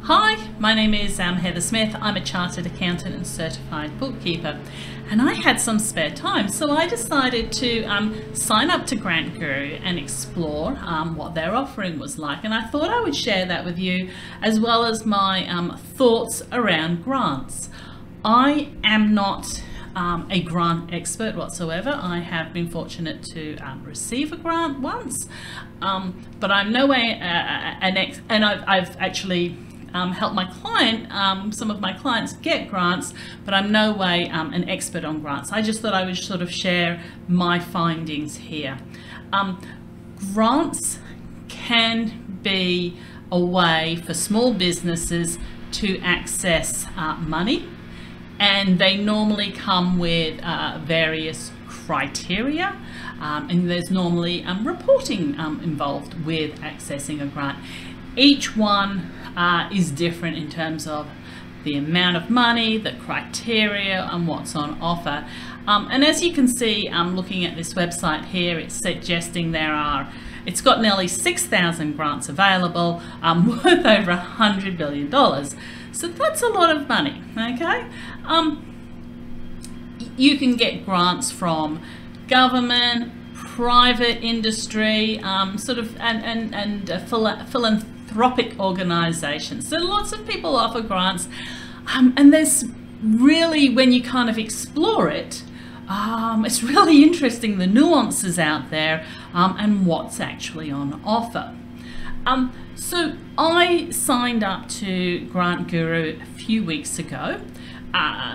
Hi, my name is Heather Smith. I'm a chartered accountant and certified bookkeeper, and I had some spare time, so I decided to sign up to Grant Guru and explore what their offering was like, and I thought I would share that with you, as well as my thoughts around grants. I am not a grant expert whatsoever. I have been fortunate to receive a grant once, but I'm no way and I've actually helped my client, some of my clients get grants, but I'm no way an expert on grants. I just thought I would sort of share my findings here. Grants can be a way for small businesses to access money, and they normally come with various criteria, and there's normally reporting involved with accessing a grant. Each one is different in terms of the amount of money, the criteria, and what's on offer. And as you can see, looking at this website here, it's suggesting it's got nearly 6,000 grants available, worth over $100 billion. So that's a lot of money, okay? You can get grants from government, private industry, and philanthropic organizations. So lots of people offer grants, and there's really, when you kind of explore it, it's really interesting, the nuances out there and what's actually on offer. So I signed up to Grant Guru a few weeks ago.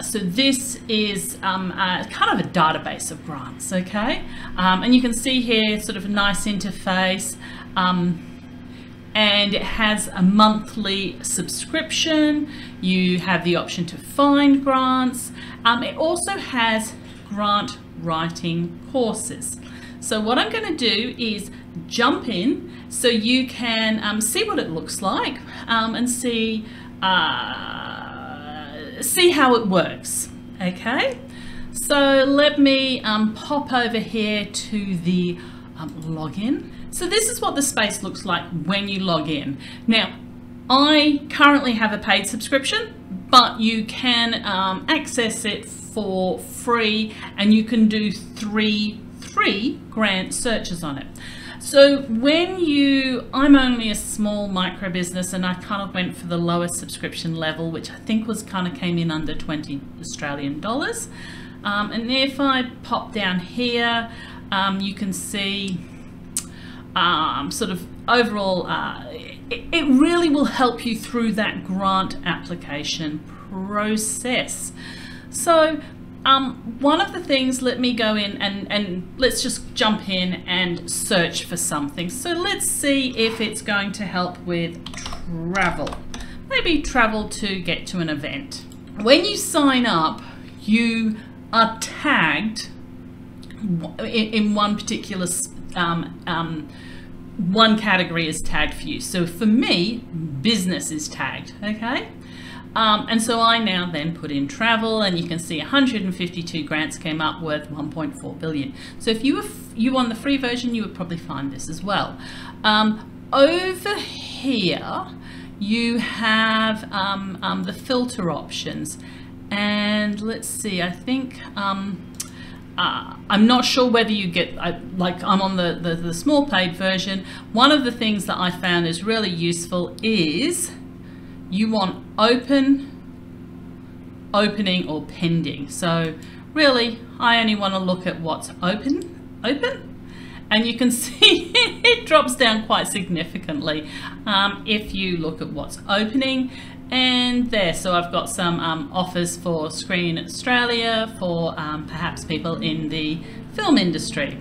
So this is kind of a database of grants, okay? And you can see here sort of a nice interface, and it has a monthly subscription. You have the option to find grants. It also has grant writing courses. So what I'm going to do is jump in so you can see what it looks like, and see how it works. Okay, so let me pop over here to the login. So this is what the space looks like when you log in. Now, I currently have a paid subscription, but you can access it for free, and you can do three grant searches on it. So I'm only a small micro business, and I kind of went for the lowest subscription level, which I think came in under 20 Australian dollars. And if I pop down here, you can see sort of overall, it really will help you through that grant application process. So one of the things, let me go in and let's just jump in and search for something. So let's see if it's going to help with travel. Maybe travel to get to an event. When you sign up, you are tagged in one particular one category is tagged for you. So for me, business is tagged, okay? And so I now then put in travel, and you can see 152 grants came up worth 1.4 billion. So if you were on the free version, you would probably find this as well. Over here, you have the filter options, and let's see, I think I'm not sure whether you get, like I'm on the small paid version. One of the things that I found is really useful is you want opening or pending. So really, I only want to look at what's open, and you can see it drops down quite significantly if you look at what's opening. And there, so I've got some offers for Screen Australia, for perhaps people in the film industry.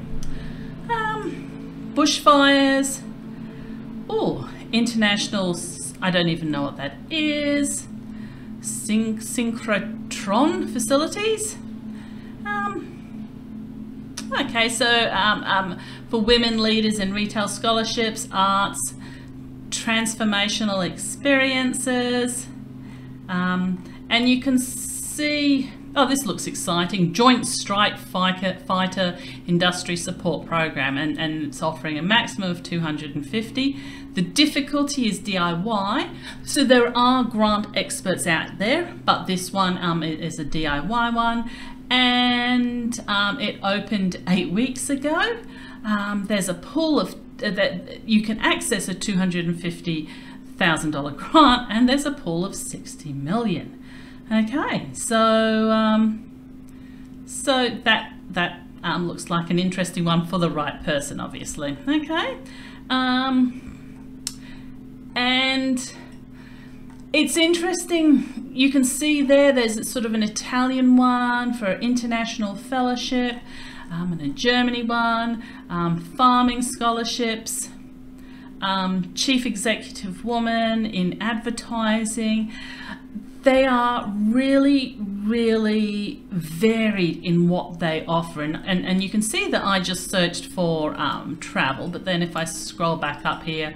Bushfires, international, I don't even know what that is. Synchrotron facilities. Okay, so for women leaders in retail scholarships, arts, transformational experiences, and you can see Oh, this looks exciting. Joint Strike Fighter Industry Support Program, and it's offering a maximum of 250. The difficulty is DIY. So there are grant experts out there, but this one is a DIY one, and it opened 8 weeks ago. There's a pool of that you can access a $250,000 grant, and there's a pool of 60 million. Okay, so that looks like an interesting one for the right person, obviously. Okay, and it's interesting. You can see there's sort of an Italian one for international fellowship, and a Germany one, farming scholarships, chief executive woman in advertising. They are really, really varied in what they offer. And you can see that I just searched for travel, but then if I scroll back up here,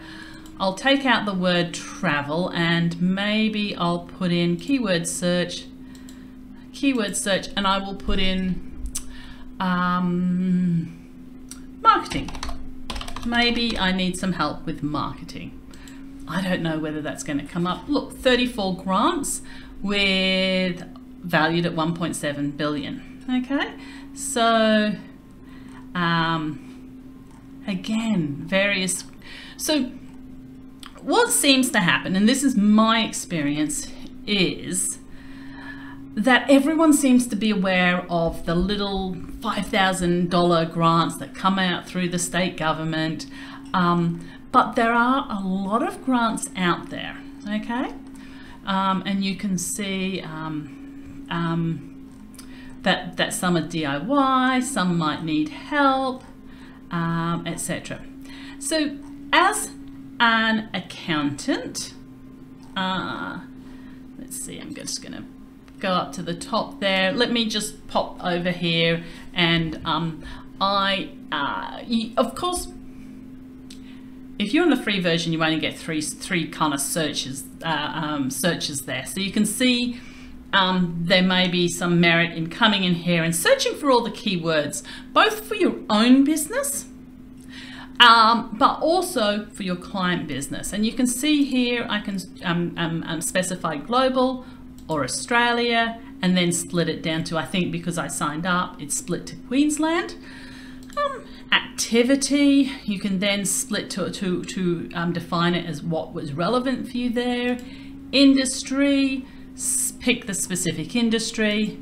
I'll take out the word travel and maybe I'll put in keyword search, and I will put in marketing. Maybe I need some help with marketing. I don't know whether that's going to come up. Look, 34 grants with valued at 1.7 billion. Okay, so again, various. So what seems to happen, and this is my experience, is that everyone seems to be aware of the little $5,000 grants that come out through the state government. But there are a lot of grants out there, okay? And you can see that some are DIY, some might need help, etc. So as an accountant, let's see, I'm just going to go up to the top there. Let me just pop over here, and of course, if you're on the free version, you only get three kind of searches there. So you can see there may be some merit in coming in here and searching for all the keywords, both for your own business, but also for your client business. And you can see here, I can specify global or Australia, and then split it down to, I think because I signed up, it's split to Queensland. Activity, you can then split to define it as what was relevant for you there. Industry, pick the specific industry.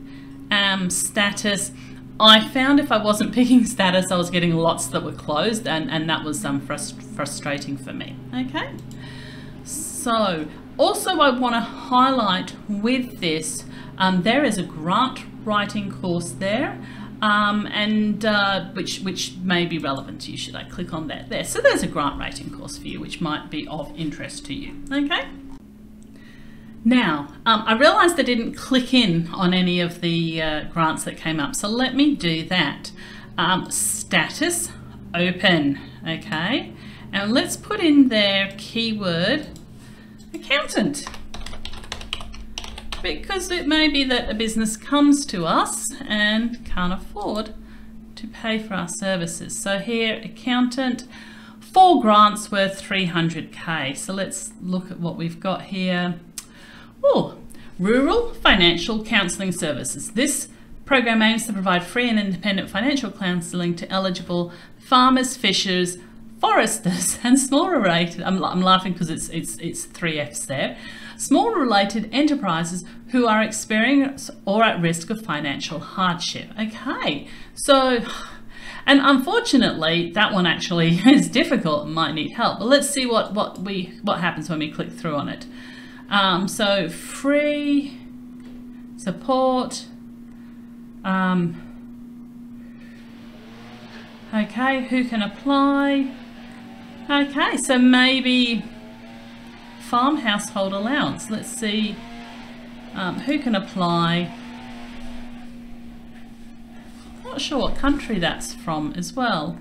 Status, I found if I wasn't picking status, I was getting lots that were closed, and that was frustrating for me. Okay, so also I want to highlight with this, there is a grant writing course there, which may be relevant to you. Should I click on that there? So there's a grant writing course for you, which might be of interest to you. Okay. Now, I realized I didn't click in on any of the grants that came up, so let me do that. Status, open, okay? And let's put in there keyword accountant, because it may be that a business comes to us and can't afford to pay for our services. So here, accountant, 4 grants worth 300K. So let's look at what we've got here. Oh, Rural Financial Counselling Services. This program aims to provide free and independent financial counselling to eligible farmers, fishers, foresters, and small related, I'm laughing because it's 3 F's there, small related enterprises who are experiencing or at risk of financial hardship. Okay, so, and unfortunately that one actually is difficult and might need help, but let's see what happens when we click through on it. So free support, okay, who can apply? Okay, so maybe farm household allowance. Let's see who can apply. Not sure what country that's from as well.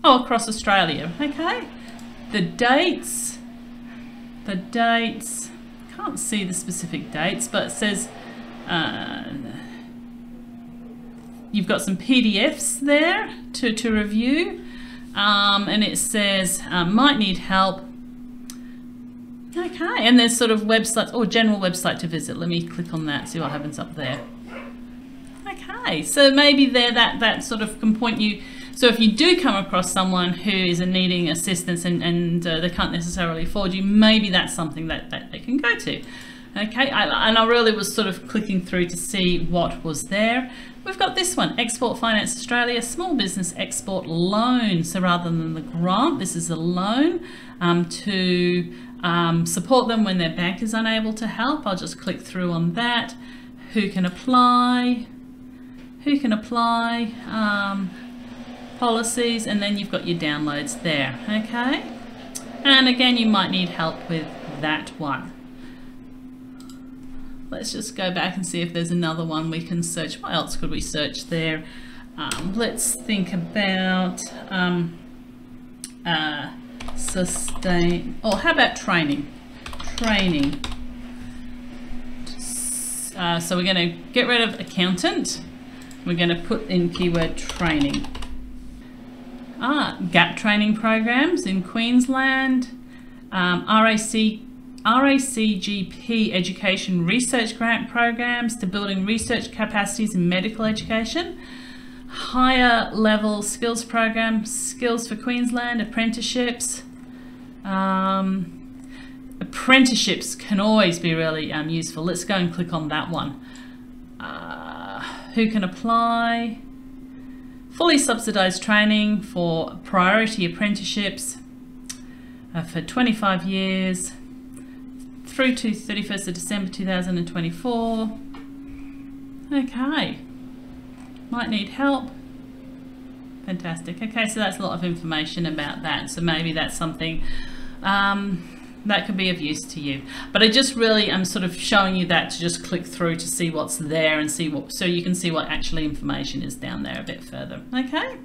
Oh, across Australia. Okay, the dates, can't see the specific dates, but it says you've got some PDFs there to review, and it says might need help. Okay, and there's sort of websites or general website to visit. Let me click on that, see what happens up there. Okay, so maybe there that sort of can point you. So if you do come across someone who is needing assistance and they can't necessarily afford you, maybe that's something that they can go to. Okay, and I really was sort of clicking through to see what was there. We've got this one, Export Finance Australia, Small Business Export Loan. So rather than the grant, this is a loan to support them when their bank is unable to help. I'll just click through on that. Who can apply? Who can apply? Policies, and then you've got your downloads there. Okay, and again, you might need help with that one. Let's just go back and see if there's another one we can search. What else could we search there? Let's think about sustain, or how about training? Training. So we're going to get rid of accountant. We're going to put in keyword training. GAP training programs in Queensland, RACGP education research grant programs to building research capacities in medical education, higher level skills programs, skills for Queensland, apprenticeships. Apprenticeships can always be really useful. Let's go and click on that one. Who can apply? Fully subsidised training for priority apprenticeships for 25 years through to 31st of December 2024. Okay, might need help. Fantastic. Okay, so that's a lot of information about that. So maybe that's something that could be of use to you. But I just really am sort of showing you that to just click through to see what's there and see what, so you can see what actually information is down there a bit further. Okay,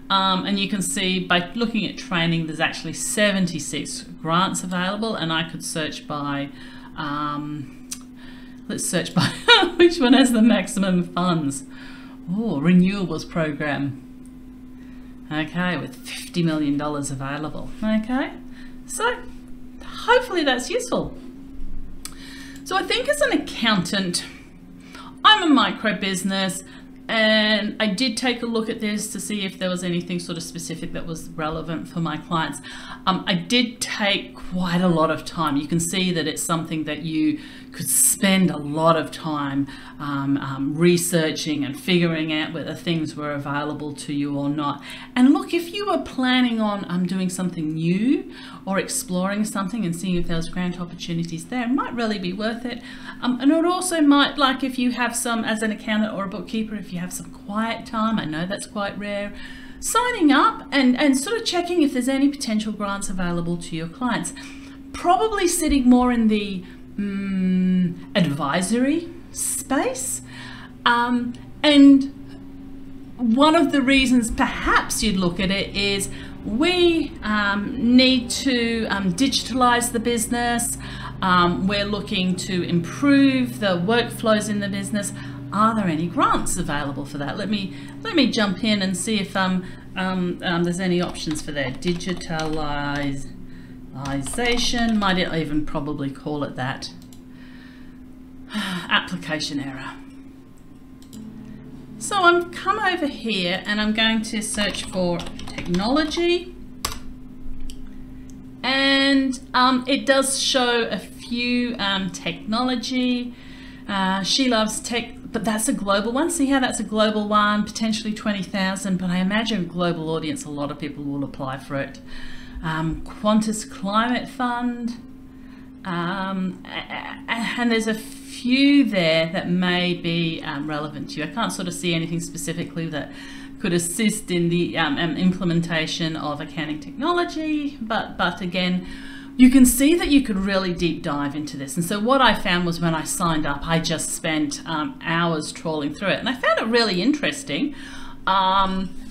and you can see by looking at training, there's actually 76 grants available, and I could search by, let's search by which one has the maximum funds. Oh, renewables program. Okay, with $50 million available. Okay, so hopefully that's useful. So I think as an accountant, I'm a micro business, and I did take a look at this to see if there was anything sort of specific that was relevant for my clients. I did take quite a lot of time. You can see that it's something that you could spend a lot of time researching and figuring out whether things were available to you or not. And look, if you were planning on doing something new or exploring something and seeing if there was grant opportunities there, it might really be worth it. And it also might, like if you have some, as an accountant or a bookkeeper, if you have some quiet time, I know that's quite rare, signing up and sort of checking if there's any potential grants available to your clients. Probably sitting more in the advisory space, and one of the reasons perhaps you'd look at it is we need to digitalize the business. We're looking to improve the workflows in the business. Are there any grants available for that? Let me jump in and see if there's any options for that. Digitalization, might even probably call it that. Application error. So I'm come over here and I'm going to search for technology, and it does show a few technology. She loves tech, but that's a global one. See how that's a global one, potentially 20,000, but I imagine a global audience, a lot of people will apply for it. Qantas Climate Fund, and there's a few there that may be relevant to you. I can't sort of see anything specifically that could assist in the implementation of accounting technology, but again, you can see that you could really deep dive into this. And so what I found was when I signed up, I just spent hours trawling through it, and I found it really interesting.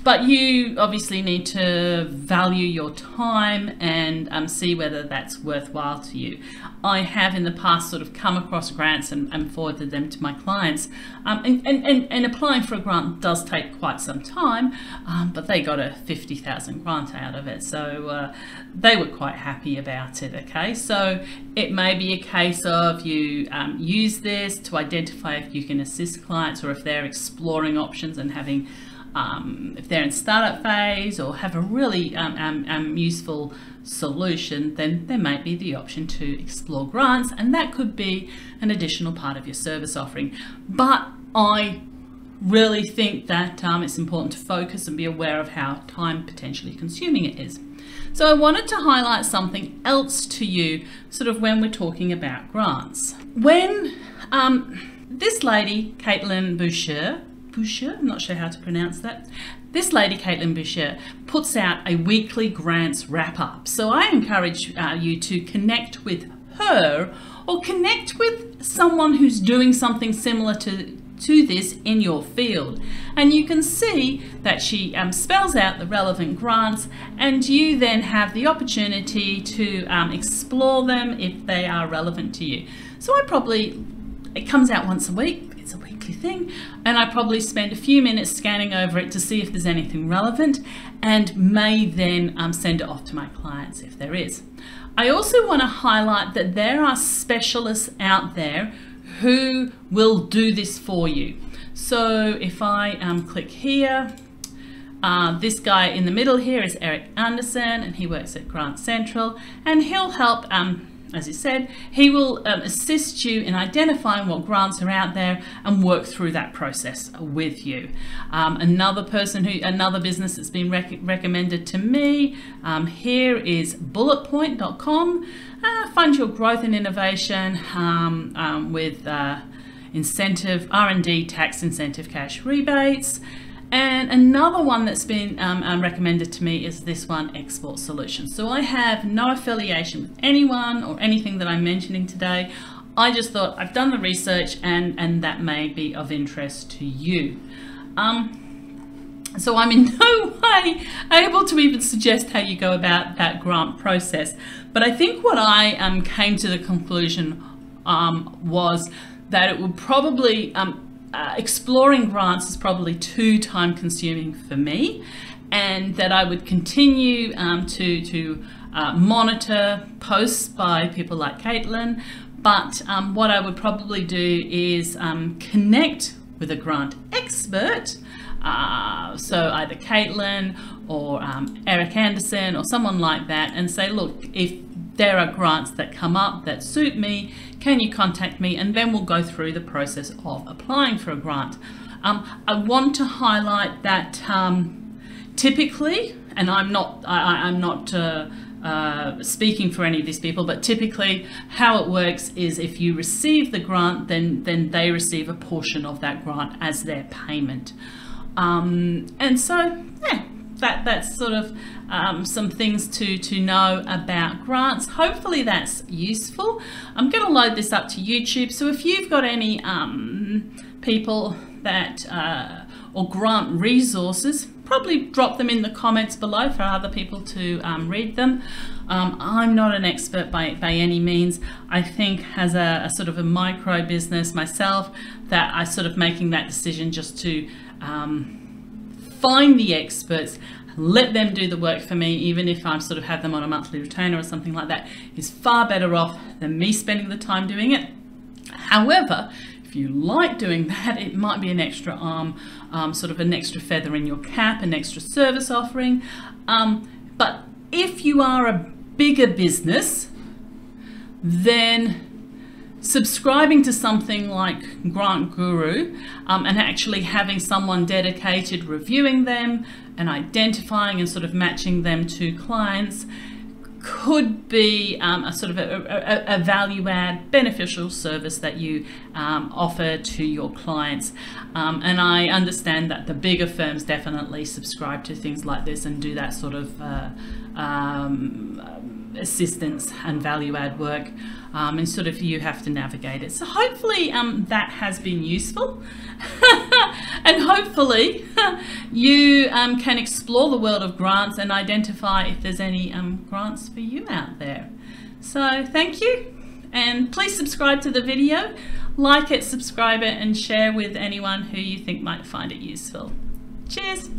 But you obviously need to value your time and see whether that's worthwhile to you. I have in the past sort of come across grants and forwarded them to my clients, and applying for a grant does take quite some time, but they got a 50,000 grant out of it, so they were quite happy about it. Okay, so it may be a case of you use this to identify if you can assist clients, or if they're exploring options and having if they're in startup phase or have a really useful solution, then there might be the option to explore grants, and that could be an additional part of your service offering. But I really think that it's important to focus and be aware of how time potentially consuming it is. So I wanted to highlight something else to you sort of when we're talking about grants. When this lady, Caitlin Boucher, I'm not sure how to pronounce that. This lady, Caitlin Boucher, puts out a weekly grants wrap-up. So I encourage you to connect with her, or connect with someone who's doing something similar to this in your field. And you can see that she spells out the relevant grants, and you then have the opportunity to explore them if they are relevant to you. So it comes out once a week. It's a weekly thing, and I probably spend a few minutes scanning over it to see if there's anything relevant, and may then send it off to my clients if there is. I also want to highlight that there are specialists out there who will do this for you. So if I click here, this guy in the middle here is Eric Anderson, and he works at Grant Central, and he'll help as he said, he will assist you in identifying what grants are out there and work through that process with you. Another business that's been recommended to me here is bulletpoint.com. Fund your growth and innovation with incentive R&D tax incentive cash rebates. And another one that's been recommended to me is this one, Export Solutions. So I have no affiliation with anyone or anything that I'm mentioning today. I just thought I've done the research and that may be of interest to you. So I'm in no way able to even suggest how you go about that grant process. But I think what I came to the conclusion was that it would probably exploring grants is probably too time consuming for me, and that I would continue to monitor posts by people like Caitlin, but what I would probably do is connect with a grant expert, so either Caitlin or Eric Anderson or someone like that, and say, look, if there are grants that come up that suit me, can you contact me? And then we'll go through the process of applying for a grant. I want to highlight that typically, and I'm not speaking for any of these people, but typically how it works is if you receive the grant, then they receive a portion of that grant as their payment. And so, yeah, that's sort of some things to know about grants. Hopefully that's useful. I'm going to load this up to YouTube, so if you've got any people that or grant resources, probably drop them in the comments below for other people to read them. I'm not an expert by any means. I think as a sort of a micro business myself, that I sort of making that decision just to find the experts, let them do the work for me, even if I sort of have them on a monthly retainer or something like that, is far better off than me spending the time doing it. However, if you like doing that, it might be an extra arm, sort of an extra feather in your cap, an extra service offering. But if you are a bigger business, then subscribing to something like Grant Guru and actually having someone dedicated reviewing them and identifying and sort of matching them to clients could be a sort of a value add beneficial service that you offer to your clients. And I understand that the bigger firms definitely subscribe to things like this and do that sort of assistance and value add work, and sort of you have to navigate it. So hopefully that has been useful. And hopefully you can explore the world of grants and identify if there's any grants for you out there. So thank you, and please subscribe to the video, like it, subscribe it, and share with anyone who you think might find it useful. Cheers.